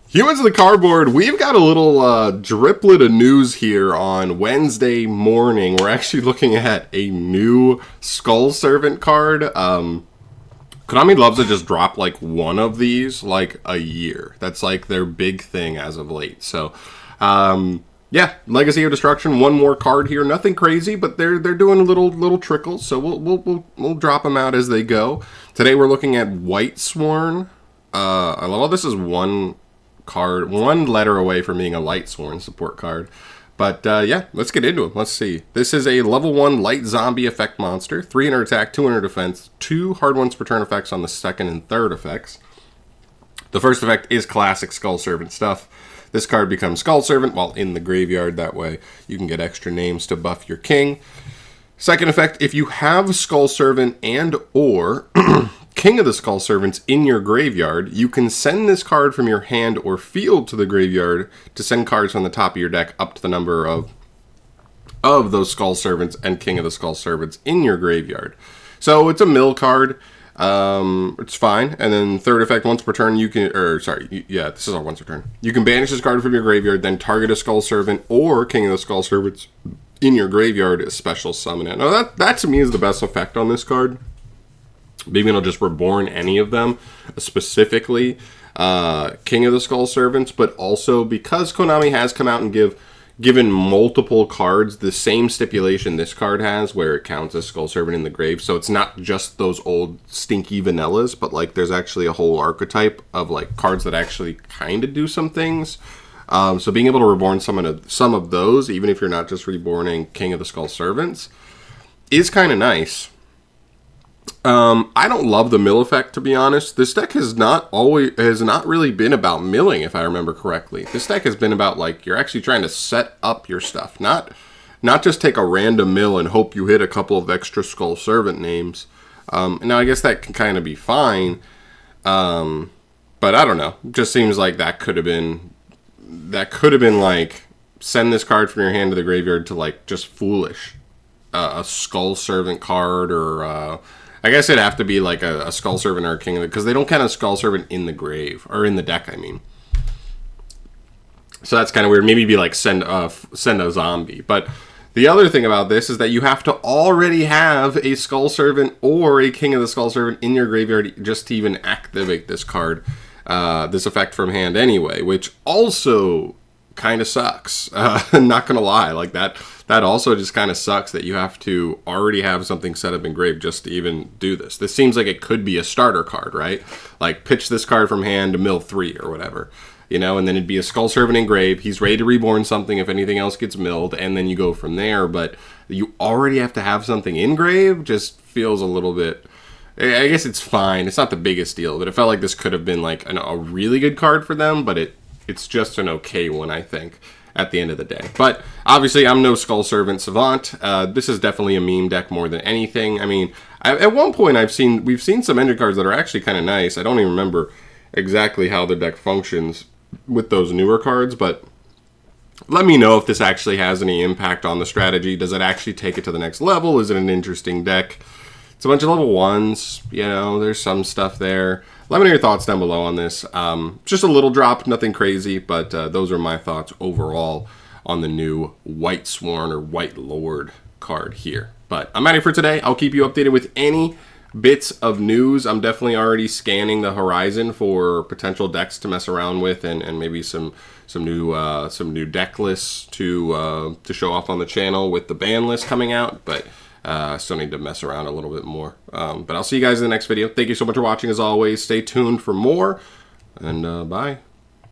Humans of the Cardboard, we've got a little driplet of news here on Wednesday morning. We're actually looking at a new Skull Servant card. Konami loves to just drop like one of these like a year. That's like their big thing as of late. So, yeah, Legacy of Destruction, one more card here. Nothing crazy, but they're doing little trickles. So we'll drop them out as they go. Today we're looking at White Sworn. I love how this is one card, one letter away from being a Light Sworn support card. But yeah, let's get into it. Let's see. This is a level 1 light zombie effect monster, 300 attack, 200 defense, 2 hard ones per turn effects on the second and third effects. The first effect is classic Skull Servant stuff. This card becomes Skull Servant while in the graveyard. That way you can get extra names to buff your king. Second effect, if you have Skull Servant and or King of the Skull Servants in your graveyard, you can send this card from your hand or field to the graveyard to send cards from the top of your deck up to the number of those Skull Servants and King of the Skull Servants in your graveyard. So it's a mill card. It's fine. And then third effect, once per turn, you can, this is all once per turn. You can banish this card from your graveyard, then target a Skull Servant or King of the Skull Servants in your graveyard as special summon it. Now that to me is the best effect on this card. Maybe it'll just reborn any of them, specifically King of the Skull Servants, but also because Konami has come out and given multiple cards the same stipulation this card has, where it counts as Skull Servant in the grave. So it's not just those old stinky vanillas, but like there's actually a whole archetype of like cards that actually kind of do some things. So being able to reborn some of those, even if you're not just reborning King of the Skull Servants, is kind of nice. I don't love the mill effect, to be honest. This deck has not really been about milling, if I remember correctly. This deck has been about like you're actually trying to set up your stuff, not just take a random mill and hope you hit a couple of extra Skull Servant names. Now I guess that can kind of be fine, but I don't know. It just seems like that could have been like send this card from your hand to the graveyard to like just foolish a Skull Servant card or. I guess it'd have to be like a Skull Servant or a King, because they don't count a Skull Servant in the grave, or in the deck, I mean. So that's kind of weird. Maybe be like send a zombie. But the other thing about this is that you have to already have a Skull Servant or a King of the Skull Servant in your graveyard just to even activate this card, this effect from hand anyway, which also kind of sucks. Not gonna lie, like that also just kind of sucks that you have to already have something set up engraved just to even do this. This seems like it could be a starter card, right? Like pitch this card from hand to mill 3 or whatever, you know, and then it'd be a Skull Servant engraved. He's ready to reborn something if anything else gets milled, and then you go from there. But you already have to have something engraved. Just feels a little bit. I guess it's fine. It's not the biggest deal, but it felt like this could have been like a really good card for them, but it's just an okay one, I think, at the end of the day. But obviously, I'm no Skull Servant savant. This is definitely a meme deck more than anything. I mean, at one point, we've seen some engine cards that are actually kind of nice. I don't even remember exactly how the deck functions with those newer cards, but let me know if this actually has any impact on the strategy. Does it actually take it to the next level? Is it an interesting deck? It's a bunch of level 1s, you know, there's some stuff there. Let me know your thoughts down below on this. Just a little drop, nothing crazy, but those are my thoughts overall on the new White Sworn or White Lord card here. But I'm out of here for today. I'll keep you updated with any bits of news. I'm definitely already scanning the horizon for potential decks to mess around with, and maybe some new deck lists to show off on the channel with the ban list coming out. But still need to mess around a little bit more. But I'll see you guys in the next video. Thank you so much for watching as always. Stay tuned for more, and bye.